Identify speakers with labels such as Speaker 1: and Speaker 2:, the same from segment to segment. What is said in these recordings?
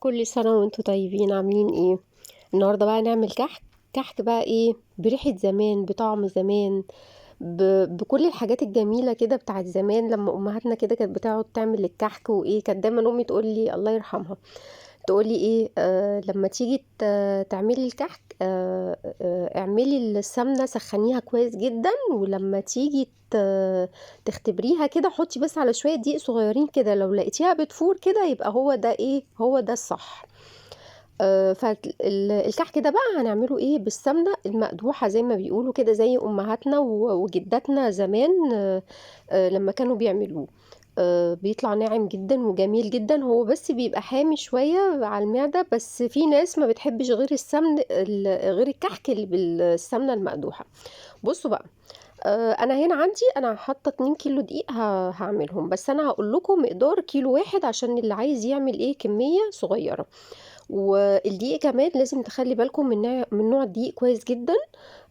Speaker 1: كل سنة وانتوا طيبين، عاملين ايه؟ النهاردة بقى نعمل كحك. كحك بقى ايه؟ بريحة زمان، بطعم زمان، بكل الحاجات الجميلة كده بتاعت زمان، لما امهاتنا كده كانت بتقعد تعمل الكحك. وايه كانت دايما امي تقول لي الله يرحمها، تقول لي ايه لما تيجي تعملي الكحك اعملي السمنة، سخنيها كويس جدا، ولما تيجي تختبريها كده حطي بس على شوية دقيق صغيرين كده، لو لقيتيها بتفور كده يبقى هو ده ايه، هو ده الصح. فالكحك ده بقى هنعمله ايه؟ بالسمنة المقدوحة زي ما بيقولوا كده، زي امهاتنا وجداتنا زمان لما كانوا بيعملوه. بيطلع ناعم جدا وجميل جدا، هو بس بيبقى حامي شوية على المعدة، بس في ناس ما بتحبش غير السمن غير الكحك اللي بالسمنة المقدوحة. بصوا بقى، انا هنا عندي، انا حاطه 2 كيلو دقيق هعملهم، بس انا هقول لكم مقدار كيلو واحد عشان اللي عايز يعمل ايه كميه صغيره. والدقيق كمان لازم تخلي بالكم من نوع الدقيق كويس جدا.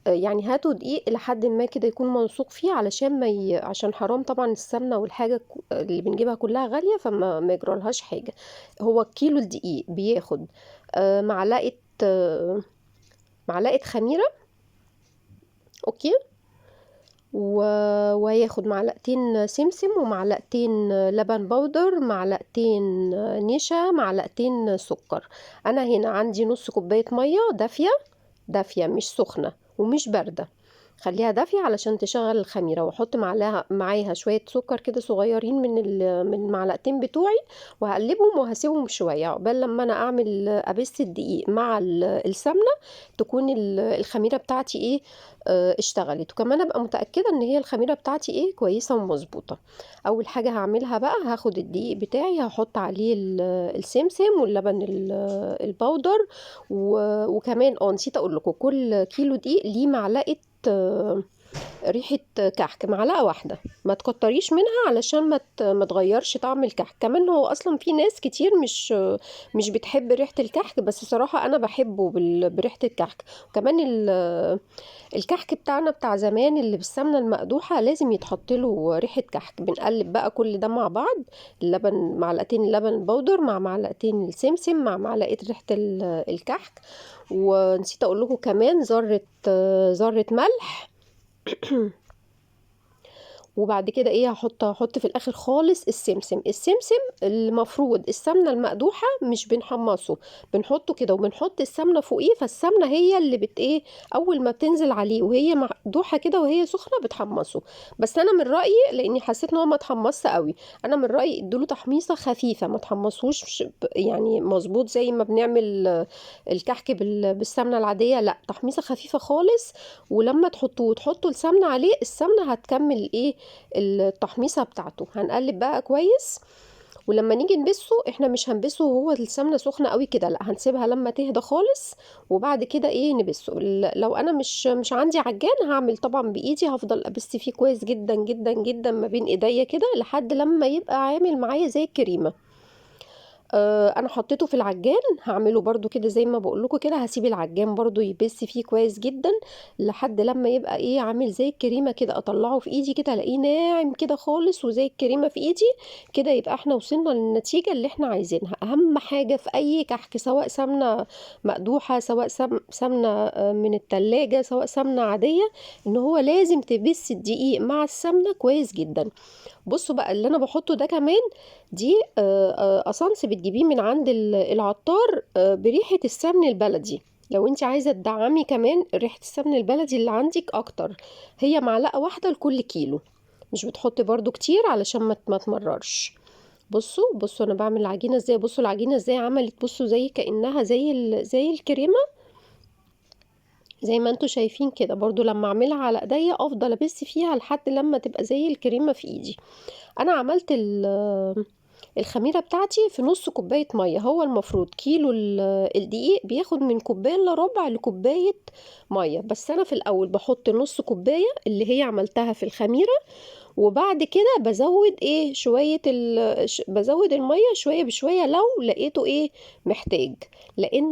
Speaker 1: يعني هاتوا دقيق لحد ما كده يكون موثوق فيه، علشان عشان حرام طبعا السمنه والحاجه اللي بنجيبها كلها غاليه، فما يجرالهاش حاجه. هو كيلو الدقيق بياخد معلقه معلقه خميره. اوكي. وهياخد معلقتين سمسم، ومعلقتين لبن بودر، معلقتين نشا، معلقتين سكر. انا هنا عندي نص كوباية مية دافية، دافية مش سخنة ومش باردة، خليها دافية علشان تشغل الخميرة، واحط معاها شوية سكر كده صغيرين من المعلقتين بتوعي، وهقلبهم وهسيبهم شوية عقبال لما انا اعمل ابس الدقيق مع السمنة، تكون الخميرة بتاعتي ايه، اشتغلت. وكمان ابقى متأكدة ان هي الخميرة بتاعتي ايه، كويسة ومظبوطة. اول حاجة هعملها بقى، هاخد الدقيق بتاعي هحط عليه السمسم واللبن البودر، وكمان نسيت اقول لكم، كل كيلو دقيق ليه معلقة ريحة كحك، معلقة واحدة، ما تكتريش منها علشان ما تغيرش طعم الكحك. كمان هو اصلا في ناس كتير مش بتحب ريحة الكحك، بس صراحة انا بحبه بريحة الكحك. وكمان الكحك بتاعنا بتاع زمان اللي بالسمنة المقدوحة لازم يتحط له ريحة كحك. بنقلب بقى كل ده مع بعض، اللبن، معلقتين اللبن البودر مع معلقتين السمسم مع معلقة ريحة الكحك. ونسيت اقول لكم كمان ذرة ملح. وبعد كده ايه، هحط في الاخر خالص السمسم المفروض السمنه المقدوحه مش بنحمصه، بنحطه كده وبنحط السمنه فوقيه، فالسمنه هي اللي ايه، اول ما بتنزل عليه وهي مقدوحه كده وهي سخنه بتحمصه. بس انا من رايي، لاني حسيت ان هو ما اتحمصش قوي، انا من رايي ادوله تحميصه خفيفه، ما تحمصوش يعني مظبوط زي ما بنعمل الكحك بالسمنه العاديه، لا، تحميصه خفيفه خالص. ولما تحطوا السمنه عليه، السمنه هتكمل ايه، التحميصه بتاعته. هنقلب بقى كويس، ولما نيجي نبسه احنا مش هنبسه وهو السمنه سخنه قوي كده، لا، هنسيبها لما تهدى خالص، وبعد كده ايه نبسه. لو انا مش عندي عجان، هعمل طبعا بايدي، هفضل ابس فيه كويس جدا جدا جدا ما بين ايديا كده لحد لما يبقى عامل معايا زي الكريمه. انا حطيته في العجان، هعمله برضو كده زي ما بقول لكم كده، هسيب العجان برضو يبس فيه كويس جدا لحد لما يبقى ايه، عامل زي الكريمه كده. اطلعه في ايدي كده الاقيه ناعم كده خالص وزي الكريمه في ايدي كده، يبقى احنا وصلنا للنتيجه اللي احنا عايزينها. اهم حاجه في اي كحك، سواء سمنه مقدوحه، سواء سمنه من التلاجة، سواء سمنه عاديه، ان هو لازم تبس الدقيق مع السمنه كويس جدا. بصوا بقى اللي انا بحطه ده كمان، دي اسانس بتجيبيه من عند العطار بريحة السمن البلدي. لو انت عايزة تدعمي كمان ريحة السمن البلدي اللي عندك اكتر، هي معلقة واحدة لكل كيلو، مش بتحطي برضو كتير علشان ما تمررش. بصوا انا بعمل العجينة ازاي، بصوا العجينة ازاي عملت، بصوا زي كأنها زي الكريمة، زي ما انتوا شايفين كده. برضو لما اعملها على ايديا افضل ابس فيها لحد لما تبقى زي الكريمة في ايدي. انا عملت الخميرة بتاعتي في نص كوباية مية، هو المفروض كيلو الدقيق بياخد من كوباية الا ربع لكوباية مية، بس انا في الاول بحط نص كوباية اللي هي عملتها في الخميرة، وبعد كده بزود ايه شوية بزود المية شوية بشوية لو لقيته ايه محتاج، لان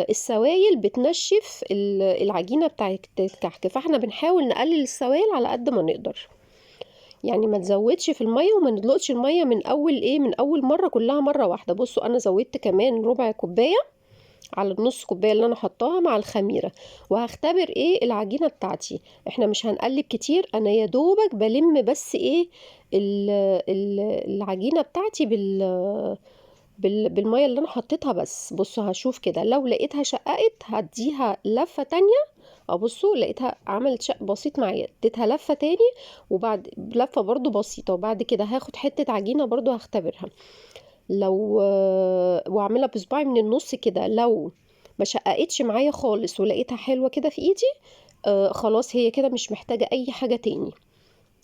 Speaker 1: السوائل بتنشف العجينة بتاعت الكحك، فاحنا بنحاول نقلل السوائل على قد ما نقدر. يعني ما تزودش في الميه وما ندلقش الميه من اول ايه، من اول مره كلها مره واحده. بصوا انا زودت كمان ربع كوبايه على النص كوبايه اللي انا حطاها مع الخميره، وهختبر ايه العجينه بتاعتي. احنا مش هنقلب كتير، انا يا دوبك بلم بس ايه العجينه بتاعتي بالميه اللي انا حطيتها بس. بصوا هشوف كده، لو لقيتها شققت هديها لفه تانية. ابصوا لقيتها عملت شق بسيط معايا، اديتها لفه تاني وبعد لفه برضو بسيطه، وبعد كده هاخد حته عجينه برضو هختبرها لو واعملها بصباعي من النص كده. لو ما شققتش معايا خالص ولقيتها حلوه كده في ايدي، خلاص هي كده مش محتاجه اي حاجه تاني.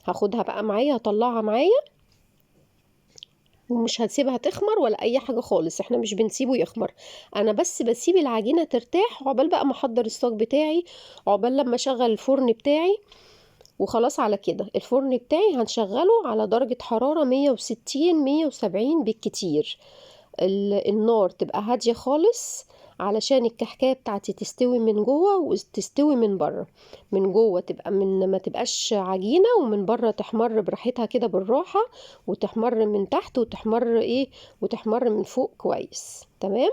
Speaker 1: هاخدها بقى معايا، هطلعها معايا، ومش هنسيبها تخمر ولا اي حاجه خالص، احنا مش بنسيبه يخمر. انا بس بسيب العجينه ترتاح عقبال بقى ما احضر الصاج بتاعي، عقبال لما اشغل الفرن بتاعي. وخلاص على كده الفرن بتاعي هنشغله على درجه حراره 160 170 بالكتير. النار تبقى هاديه خالص علشان الكحكايه بتاعتي تستوي من جوه وتستوي من بره. من جوه تبقى ما تبقاش عجينه، ومن بره تحمر براحتها كده بالراحه، وتحمر من تحت وتحمر ايه، وتحمر من فوق كويس تمام.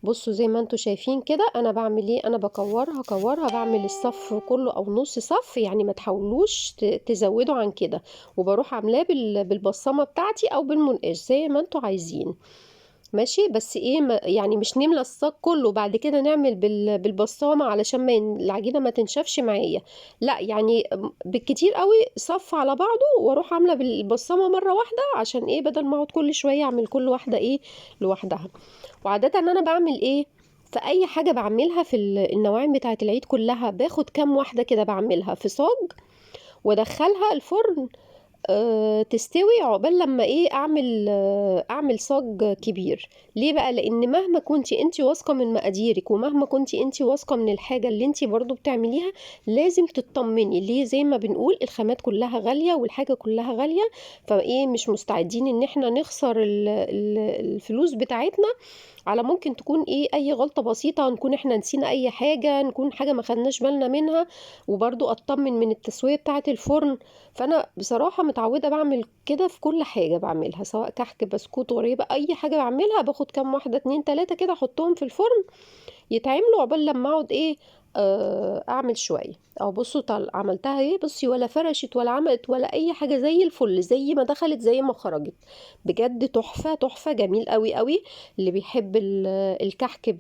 Speaker 1: بصوا زي ما انتوا شايفين كده انا بعمل ايه، انا بكورها بعمل الصف كله او نص صف، يعني ما تحاولوش تزودوا عن كده. وبروح عاملاه بالبصمه بتاعتي او بالمنقاش زي ما انتوا عايزين. ماشي، بس ايه يعني مش نملى الصاج كله بعد كده نعمل بالبصامه علشان ما العجينه ما تنشفش معايا. لا يعني بالكتير قوي صف على بعضه، واروح عامله بالبصامه مره واحده، عشان ايه بدل ما اقعد كل شويه اعمل كل واحده ايه لوحدها. وعاده انا بعمل ايه في اي حاجه بعملها في النواعم بتاعه العيد كلها، باخد كام واحده كده بعملها في صاج وادخلها الفرن تستوي عقبال لما ايه اعمل صاج كبير. ليه بقى؟ لان مهما كنتي انتي واثقه من مقاديرك، ومهما كنتي انتي واثقه من الحاجه اللي انتي برضو بتعمليها، لازم تطمني. ليه؟ زي ما بنقول الخامات كلها غاليه والحاجه كلها غاليه، فايه مش مستعدين ان احنا نخسر الفلوس بتاعتنا على ممكن تكون ايه اي غلطة بسيطة، نكون احنا نسينا اي حاجة، نكون حاجة ما خدناش بالنا منها. وبرضو اطمن من التسوية بتاعة الفرن. فانا بصراحة متعودة بعمل كده في كل حاجة بعملها، سواء كحك بسكوت غريبة اي حاجة بعملها، باخد كام واحدة اتنين تلاتة كده احطهم في الفرن يتعملوا عقبال لما اقعد ايه اعمل شويه. او بصوا عملتها ايه، بصي ولا فرشت ولا عملت ولا اي حاجه، زي الفل، زي ما دخلت زي ما خرجت. بجد تحفه تحفه، جميل قوي قوي. اللي بيحب الكحك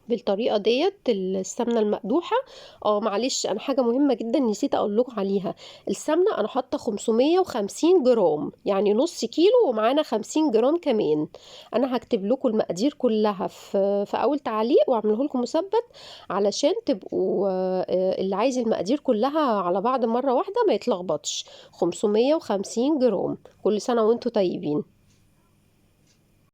Speaker 1: بالطريقه ديت السمنه المقدوحه. اه معلش انا حاجه مهمه جدا نسيت اقول لكم عليها. السمنه انا حاطه 550 جرام، يعني نص كيلو ومعانا 50 جرام كمان. انا هكتب لكم المقادير كلها في اول تعليق واعمله لكم مثبت، علشان تبقوا اللي عايز المقادير كلها على بعض مره واحده ما يتلخبطش. 550 جرام. كل سنه وانتم طيبين.